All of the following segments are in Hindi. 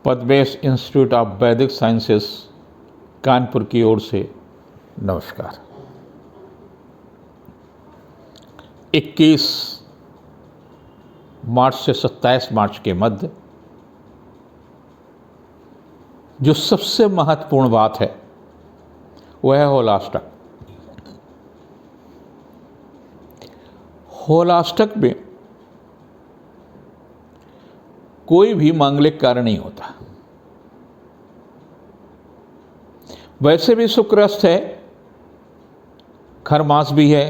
पद्मेश इंस्टीट्यूट ऑफ वैदिक साइंसेस कानपुर की ओर से नमस्कार। 21 मार्च से 27 मार्च के मध्य जो सबसे महत्वपूर्ण बात है वह है होलाष्टक। होलाष्टक में कोई भी मांगलिक कार्य नहीं होता। वैसे भी शुक्रस्त है, खरमास भी है,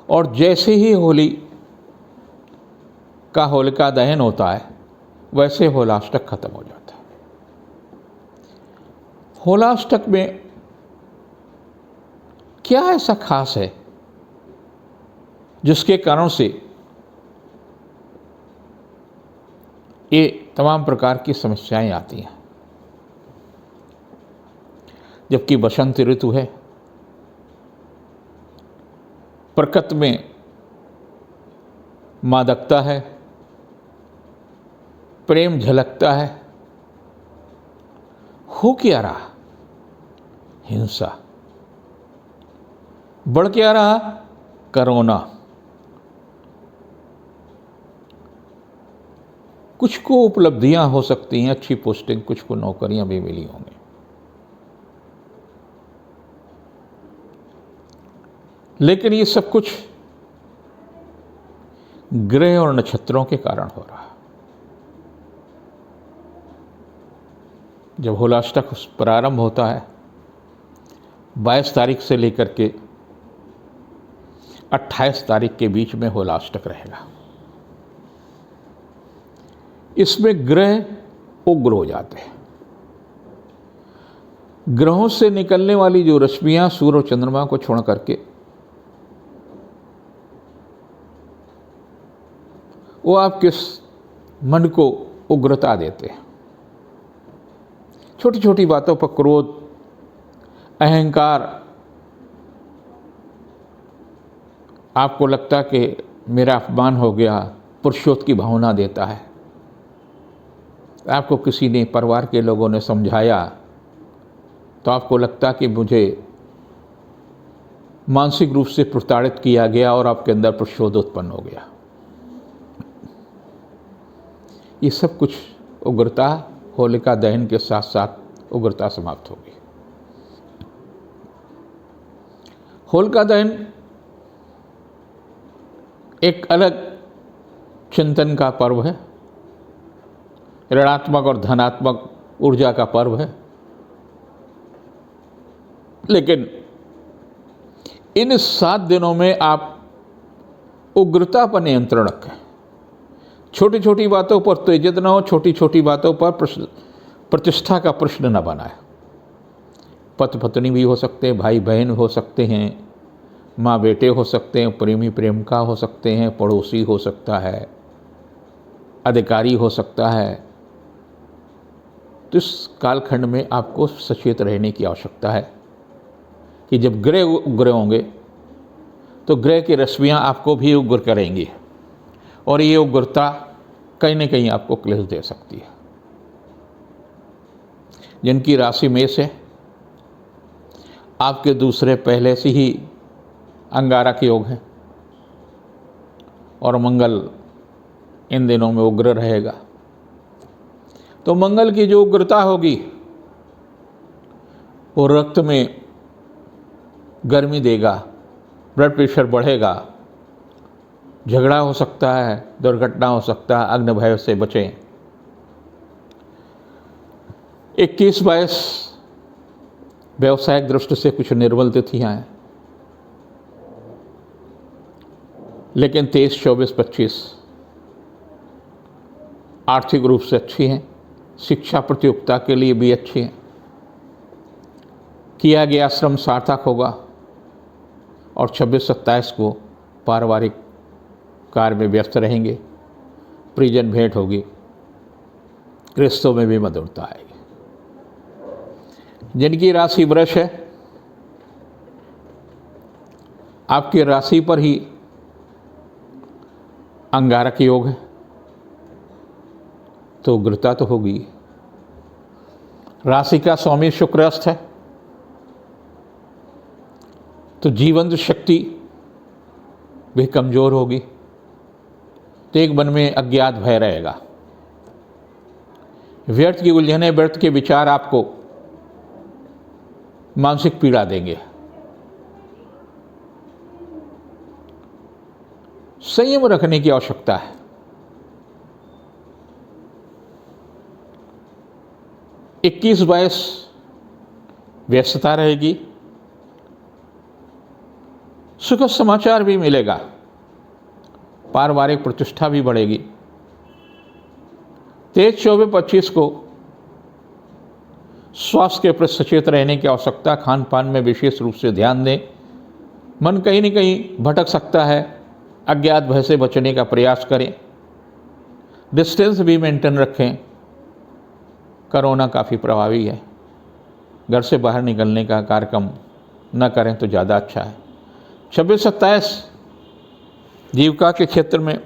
और जैसे ही होली का होलिका दहन होता है वैसे होलाष्टक खत्म हो जाता है। होलाष्टक में क्या ऐसा खास है जिसके कारण से ये तमाम प्रकार की समस्याएं आती हैं? जबकि बसंत ऋतु है, प्रकृति में मादकता है, प्रेम झलकता है, हो क्या रहा? हिंसा। बढ़ क्या रहा? कोरोना। कुछ को उपलब्धियां हो सकती हैं, अच्छी पोस्टिंग, कुछ को नौकरियां भी मिली होंगी, लेकिन ये सब कुछ ग्रह और नक्षत्रों के कारण हो रहा है। जब होलाष्टक प्रारंभ होता है 22 तारीख से लेकर के 28 तारीख के बीच में होलाष्टक रहेगा। इसमें ग्रह उग्र हो जाते हैं। ग्रहों से निकलने वाली जो रश्मियां सूर्य और चंद्रमा को छोड़ करके वो आपके मन को उग्रता देते हैं। छोटी छोटी बातों पर क्रोध, अहंकार, आपको लगता कि मेरा अपमान हो गया, पुरुषोत्त की भावना देता है। आपको किसी ने, परिवार के लोगों ने समझाया तो आपको लगता कि मुझे मानसिक रूप से प्रताड़ित किया गया और आपके अंदर प्रक्षोभ उत्पन्न हो गया। ये सब कुछ उग्रता होलिका दहन के साथ साथ उग्रता समाप्त होगी। होलिका दहन एक अलग चिंतन का पर्व है, ऋणात्मक और धनात्मक ऊर्जा का पर्व है। लेकिन इन 7 दिनों में आप उग्रता पर नियंत्रण रखें। छोटी छोटी बातों पर तेजित न हो, छोटी छोटी बातों पर प्रतिष्ठा का प्रश्न न बनाए। पति पत्नी भी हो सकते हैं, भाई बहन हो सकते हैं, माँ बेटे हो सकते हैं, प्रेमी प्रेमिका हो सकते हैं, पड़ोसी हो सकता है, अधिकारी हो सकता है। तो इस कालखंड में आपको सचेत रहने की आवश्यकता है कि जब ग्रह उग्र होंगे तो ग्रह की रश्मियाँ आपको भी उग्र करेंगी और ये उग्रता कहीं न कहीं आपको क्लेश दे सकती है। जिनकी राशि मेष है, आपके दूसरे पहले से ही अंगारक योग है और मंगल इन दिनों में उग्र रहेगा। तो मंगल की जो उग्रता होगी वो रक्त में गर्मी देगा, ब्लड प्रेशर बढ़ेगा, झगड़ा हो सकता है, दुर्घटना हो सकता है। अग्नि भय से बचें। 21-22 व्यवसायिक दृष्टि से कुछ निर्बल तिथियां हैं, लेकिन 23, 24, 25 आर्थिक रूप से अच्छी हैं। शिक्षा प्रतियोगिता के लिए भी अच्छी हैं। किया गया श्रम सार्थक होगा और 26-27 को पारिवारिक कार्य में व्यस्त रहेंगे। परिजन भेंट होगी, रिश्तों में भी मधुरता आएगी। जिनकी राशि वृष है, आपकी राशि पर ही अंगारक योग है तो उग्रता तो होगी। राशि का स्वामी शुक्रस्थ है तो जीवन शक्ति भी कमजोर होगी, तो एक मन में अज्ञात भय रहेगा। व्यर्थ की उलझने, व्यर्थ के विचार आपको मानसिक पीड़ा देंगे। संयम रखने की आवश्यकता है। इक्कीस 22 व्यस्तता रहेगी, सुखद समाचार भी मिलेगा, पारिवारिक प्रतिष्ठा भी बढ़ेगी। 23, 24, 25 को स्वास्थ्य के प्रति सचेत रहने की आवश्यकता। खान पान में विशेष रूप से ध्यान दें। मन कहीं न कहीं भटक सकता है, अज्ञात भय से बचने का प्रयास करें। डिस्टेंस भी मेंटेन रखें। कोरोना काफ़ी प्रभावी है, घर से बाहर निकलने का कार्यक्रम न करें तो ज़्यादा अच्छा है। 26, 27 जीविका के क्षेत्र में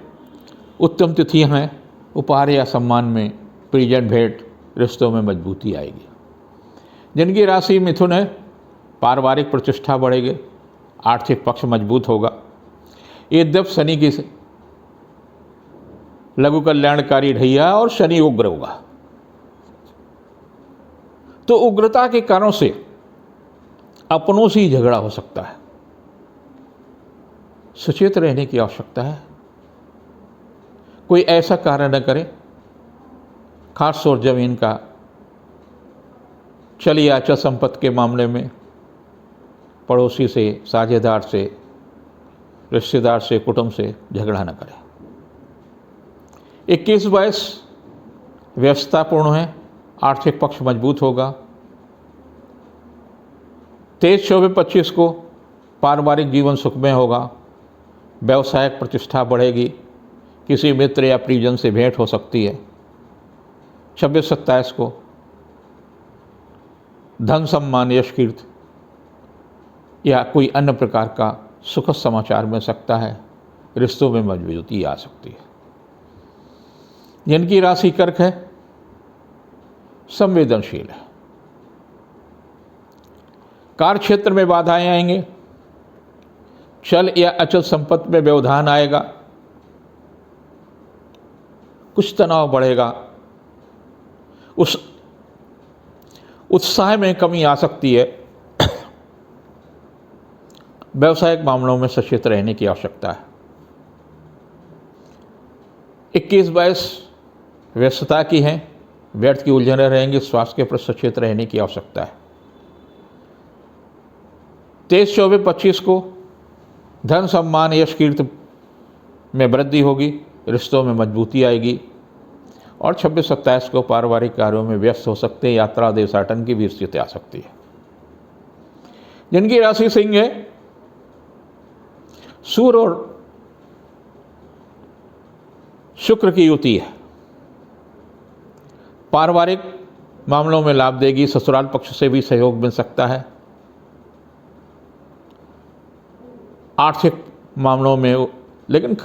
उत्तम तिथियां हैं। उपहार या सम्मान में प्रेजेंट भेंट रिश्तों में मजबूती आएगी। जिनकी राशि मिथुन है, पारिवारिक प्रतिष्ठा बढ़ेगी, आर्थिक पक्ष मजबूत होगा। यद्यप शनि की लघु कल्याणकारी ढैया और शनि उग्र होगा, तो उग्रता के कारणों से अपनों से ही झगड़ा हो सकता है। सचेत रहने की आवश्यकता है। कोई ऐसा कार्य न करे, खास तौर जमीन का, चल या अचल संपत्ति के मामले में पड़ोसी से, साझेदार से, रिश्तेदार से, कुटुंब से झगड़ा न करें। 21, 22 व्यस्ततापूर्ण है, आर्थिक पक्ष मजबूत होगा। 23, 24, 25 को पारिवारिक जीवन सुखमय होगा, व्यवसायिक प्रतिष्ठा बढ़ेगी, किसी मित्र या परिजन से भेंट हो सकती है। 26, 27 को धन सम्मान, यश कीर्ति या कोई अन्य प्रकार का सुखद समाचार मिल सकता है। रिश्तों में मजबूती आ सकती है। जिनकी राशि कर्क है, संवेदनशील है, कार्य क्षेत्र में बाधाएं आएंगे, चल या अचल संपत्ति में व्यवधान आएगा, कुछ तनाव बढ़ेगा, उस उत्साह में कमी आ सकती है। व्यवसायिक मामलों में सचेत रहने की आवश्यकता है। 21, 22 व्यस्तता की है, व्यर्थ की उलझने रहेंगी, स्वास्थ्य के प्रति सचेत रहने की आवश्यकता है। 23, 24, 25 को धन सम्मान, यश कीर्ति में वृद्धि होगी, रिश्तों में मजबूती आएगी। और 26, 27 को पारिवारिक कार्यों में व्यस्त हो सकते हैं, यात्रा, देशाटन की भी स्थिति आ सकती है। जिनकी राशि सिंह है, सूर्य और शुक्र की युति है, पारिवारिक मामलों में लाभ देगी, ससुराल पक्ष से भी सहयोग मिल सकता है। आर्थिक मामलों में लेकिन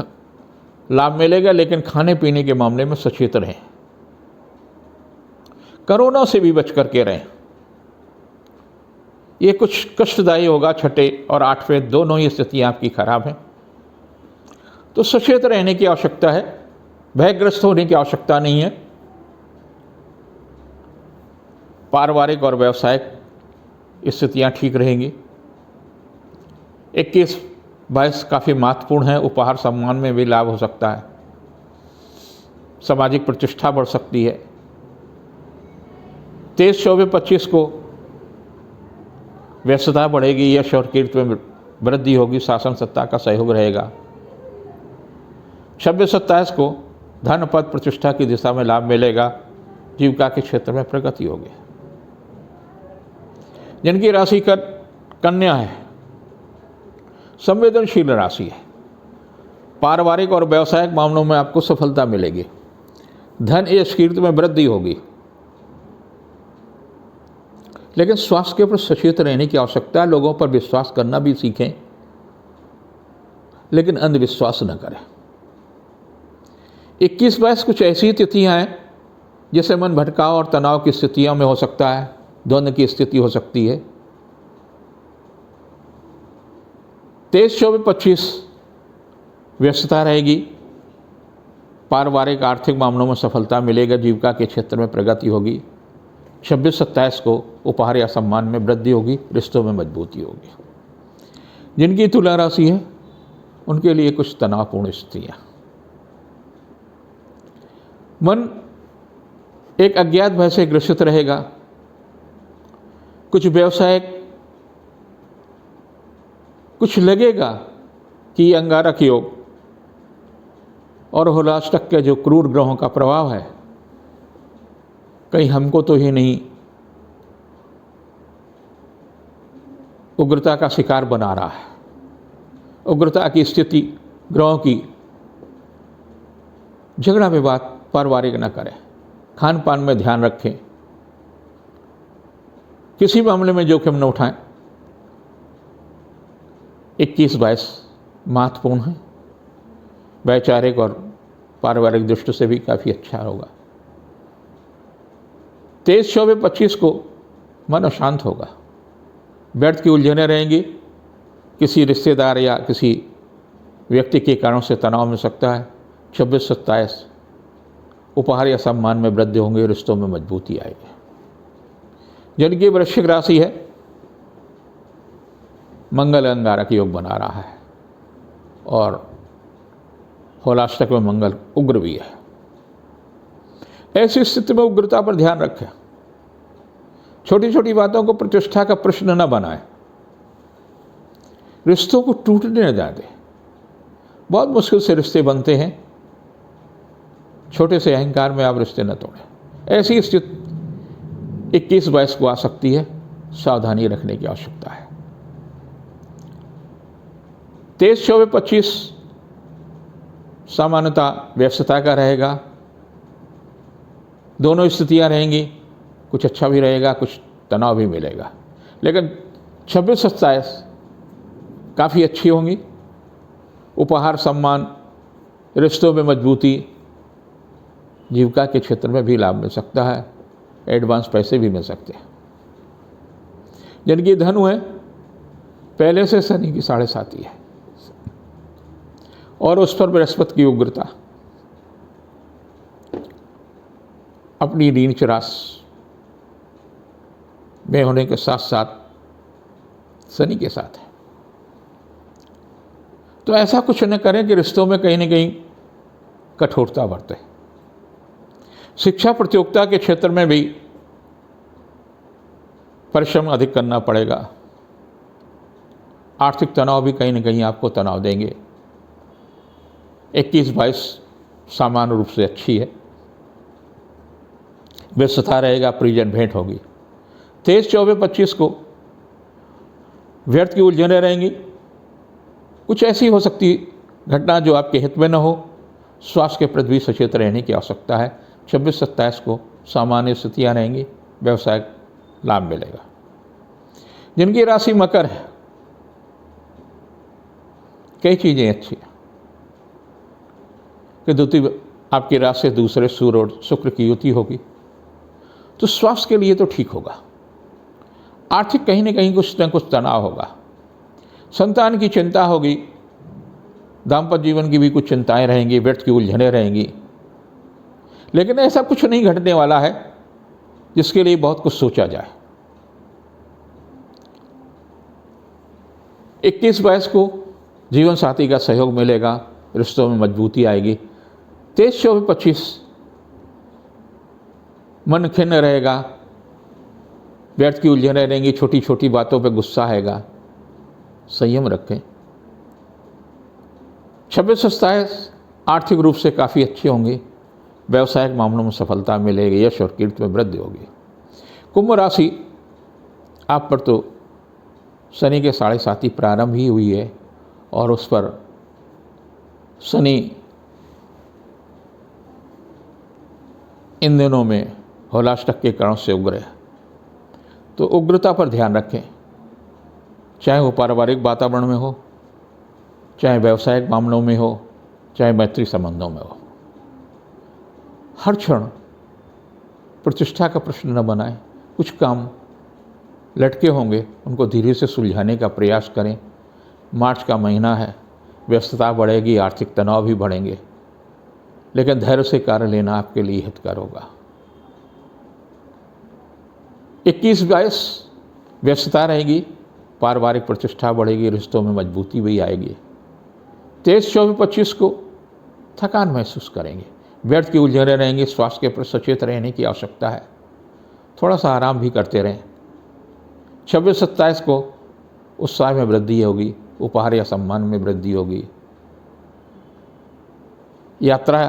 लाभ मिलेगा, लेकिन खाने पीने के मामले में सचेत रहें। कोरोना से भी बच करके रहें। ये कुछ कष्टदायी होगा। 6 और 8वें दोनों ही स्थितियां आपकी खराब हैं, तो सचेत रहने की आवश्यकता है। भयग्रस्त होने की आवश्यकता नहीं है। पारिवारिक और व्यावसायिक स्थितियां ठीक रहेंगी। 21, 22 काफ़ी महत्वपूर्ण है। उपहार सम्मान में भी लाभ हो सकता है, सामाजिक प्रतिष्ठा बढ़ सकती है। 23, 24, 25 को व्यस्तता बढ़ेगी, यश और कीर्ति में वृद्धि होगी, शासन सत्ता का सहयोग रहेगा। 26, 27 को धन पद प्रतिष्ठा की दिशा में लाभ मिलेगा, जीविका के क्षेत्र में प्रगति होगी। जिनकी राशि कन्या है, संवेदनशील राशि है, पारिवारिक और व्यावसायिक मामलों में आपको सफलता मिलेगी, धन यश कीर्ति में वृद्धि होगी। लेकिन स्वास्थ्य के ऊपर सचेत रहने की आवश्यकता है। लोगों पर विश्वास करना भी सीखें, लेकिन अंधविश्वास न करें। 21, 22 कुछ ऐसी तिथियां हैं जैसे मन भटकाव और तनाव की स्थितियों में हो सकता है, द्वंद्व की स्थिति हो सकती है। 23, 24, 25 व्यस्तता रहेगी, पारिवारिक आर्थिक मामलों में सफलता मिलेगा, जीविका के क्षेत्र में प्रगति होगी। 26, 27 को उपहार या सम्मान में वृद्धि होगी, रिश्तों में मजबूती होगी। जिनकी तुला राशि है उनके लिए कुछ तनावपूर्ण स्थितियाँ। मन एक अज्ञात भय से ग्रसित रहेगा, कुछ व्यवसायिक, कुछ लगेगा कि अंगारक योग और होलाष्टक के जो क्रूर ग्रहों का प्रभाव है कहीं हमको तो ही नहीं उग्रता का शिकार बना रहा है। उग्रता की स्थिति ग्रहों की, झगड़ा विवाद पारिवारिक न करें, खान पान में ध्यान रखें, किसी मामले में जोखिम न उठाएं। 21, 22 महत्वपूर्ण है, वैचारिक और पारिवारिक दृष्टि से भी काफ़ी अच्छा होगा। 23, 24, 25 को मन अशांत होगा, व्यर्थ की उलझनें रहेंगी, किसी रिश्तेदार या किसी व्यक्ति के कारण से तनाव मिल सकता है। 26, 27 उपहार या सम्मान में वृद्धि होंगे, रिश्तों में मजबूती आएगी। जिनकी वृश्चिक राशि है, मंगल अंगारक योग बना रहा है और होलाष्टक में मंगल उग्र भी है। ऐसी स्थिति में उग्रता पर ध्यान रखें, छोटी छोटी बातों को प्रतिष्ठा का प्रश्न न बनाएं, रिश्तों को टूटने न जाए। बहुत मुश्किल से रिश्ते बनते हैं, छोटे से अहंकार में आप रिश्ते न तोड़ें। ऐसी स्थिति 21, 22 को आ सकती है, सावधानी रखने की आवश्यकता है। 23, 24, 25 सामान्यतः व्यस्तता का रहेगा, दोनों स्थितियां रहेंगी, कुछ अच्छा भी रहेगा, कुछ तनाव भी मिलेगा। लेकिन 26, 27 काफ़ी अच्छी होंगी, उपहार सम्मान, रिश्तों में मजबूती, जीविका के क्षेत्र में भी लाभ मिल सकता है, एडवांस पैसे भी मिल सकते हैं। जिनकी धनु है, पहले से शनि की 7.5 है और उस पर बृहस्पति की उग्रता अपनी नीच राशि में होने के साथ साथ शनि के साथ है। तो ऐसा कुछ न करें कि रिश्तों में कहीं न कहीं कठोरता बरते। शिक्षा प्रतियोगिता के क्षेत्र में भी परिश्रम अधिक करना पड़ेगा। आर्थिक तनाव भी कहीं न कहीं आपको तनाव देंगे। 21, 22 सामान्य रूप से अच्छी है, व्यस्तता रहेगा, परिजन भेंट होगी। 23, 24, 25 को व्यर्थ की उलझनें रहेंगी, कुछ ऐसी हो सकती घटना जो आपके हित में न हो, स्वास्थ्य के प्रति भी सचेत रहने की आवश्यकता है। 26, 27 को सामान्य स्थितियाँ रहेंगी, व्यवसायिक लाभ मिलेगा। जिनकी राशि मकर है, कई चीज़ें अच्छी हैं कि द्वितीय आपकी राशि से दूसरे सूर्य और शुक्र की युति होगी, तो स्वास्थ्य के लिए तो ठीक होगा। आर्थिक कहीं न कहीं कुछ न कुछ तनाव होगा, संतान की चिंता होगी, दाम्पत्य जीवन की भी कुछ चिंताएं रहेंगी, व्यर्थ की उलझनें रहेंगी। लेकिन ऐसा कुछ नहीं घटने वाला है जिसके लिए बहुत कुछ सोचा जाए। 21, 22 को जीवन साथी का सहयोग मिलेगा, रिश्तों में मजबूती आएगी। 23, 24, 25 मन खिन्न रहेगा, व्यर्थ की उलझनें रहेंगी, छोटी छोटी बातों पे गुस्सा आएगा, संयम रखें। 26, 27 आर्थिक रूप से काफ़ी अच्छे होंगे, व्यवसायिक मामलों में सफलता मिलेगी, यश और कीर्ति में वृद्धि होगी। कुंभ राशि, आप पर तो शनि के 7.5 प्रारंभ ही हुई है और उस पर शनि इन दिनों में होलाष्टक के कारण से उग्र है, तो उग्रता पर ध्यान रखें, चाहे वो पारिवारिक वातावरण में हो, चाहे व्यावसायिक मामलों में हो, चाहे मैत्री संबंधों में हो। हर क्षण प्रतिष्ठा का प्रश्न न बनाएं। कुछ काम लटके होंगे, उनको धीरे से सुलझाने का प्रयास करें। मार्च का महीना है, व्यस्तता बढ़ेगी, आर्थिक तनाव भी बढ़ेंगे, लेकिन धैर्य से कार्य लेना आपके लिए हितकर होगा। 21-22 व्यस्तता रहेगी, पारिवारिक प्रतिष्ठा बढ़ेगी, रिश्तों में मजबूती भी आएगी। 23-24-25 को थकान महसूस करेंगे, व्यर्थ की उलझने रहेंगे। स्वास्थ्य के प्रति सचेत रहने की आवश्यकता है, थोड़ा सा आराम भी करते रहें। 26-27 को उत्साह में वृद्धि होगी, उपहार या सम्मान में वृद्धि होगी। यात्रा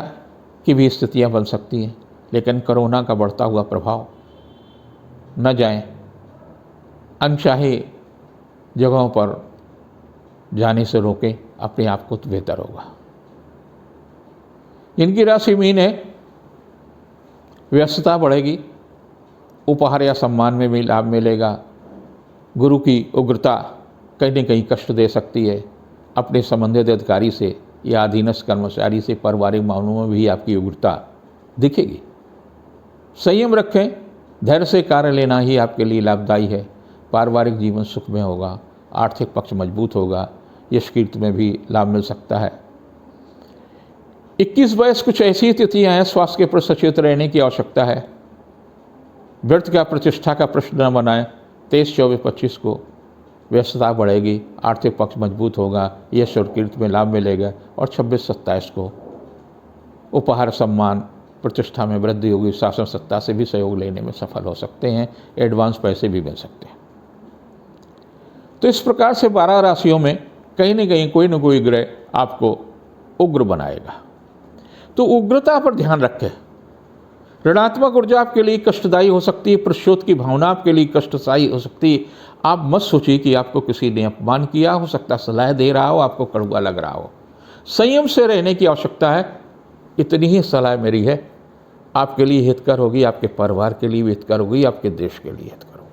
की भी स्थितियां बन सकती हैं, लेकिन कोरोना का बढ़ता हुआ प्रभाव न जाएं। अनचाहे जगहों पर जाने से रोकें, अपने आप को तो बेहतर होगा। जिनकी राशि मीन है, व्यस्तता बढ़ेगी, उपहार या सम्मान में भी लाभ मिलेगा। गुरु की उग्रता कहीं न कहीं कष्ट दे सकती है। अपने संबंधित अधिकारी से या अधीनस्थ कर्मचारी से पारिवारिक मामलों में भी आपकी उग्रता दिखेगी। संयम रखें, धैर्य से कार्य लेना ही आपके लिए लाभदायी है। पारिवारिक जीवन सुख में होगा, आर्थिक पक्ष मजबूत होगा, यश कीर्ति में भी लाभ मिल सकता है। 21-22 कुछ ऐसी तिथियां हैं, स्वास्थ्य के प्रति सचेत रहने की आवश्यकता है। व्यर्थ का प्रतिष्ठा का प्रश्न न बनाएं। 23-24-25 को व्यस्तता बढ़ेगी, आर्थिक पक्ष मजबूत होगा, यश और कीर्ति में लाभ मिलेगा। और 26-27 को उपहार, सम्मान, प्रतिष्ठा में वृद्धि होगी, शासन सत्ता से भी सहयोग लेने में सफल हो सकते हैं, एडवांस पैसे भी मिल सकते हैं। तो इस प्रकार से 12 राशियों में कहीं न कोई ग्रह आपको उग्र बनाएगा। तो उग्रता पर ध्यान रखें। ऋणात्मक ऊर्जा आपके लिए कष्टदायी हो सकती है, प्रतिशोध की भावना आपके लिए कष्टदायी हो सकती है। आप मत सोचिए कि आपको किसी ने अपमान किया, हो सकता सलाह दे रहा हो, आपको कड़वा लग रहा हो। संयम से रहने की आवश्यकता है। इतनी ही सलाह मेरी है, आपके लिए हितकर होगी, आपके परिवार के लिए भी हितकर होगी, आपके देश के लिए हितकर होगी।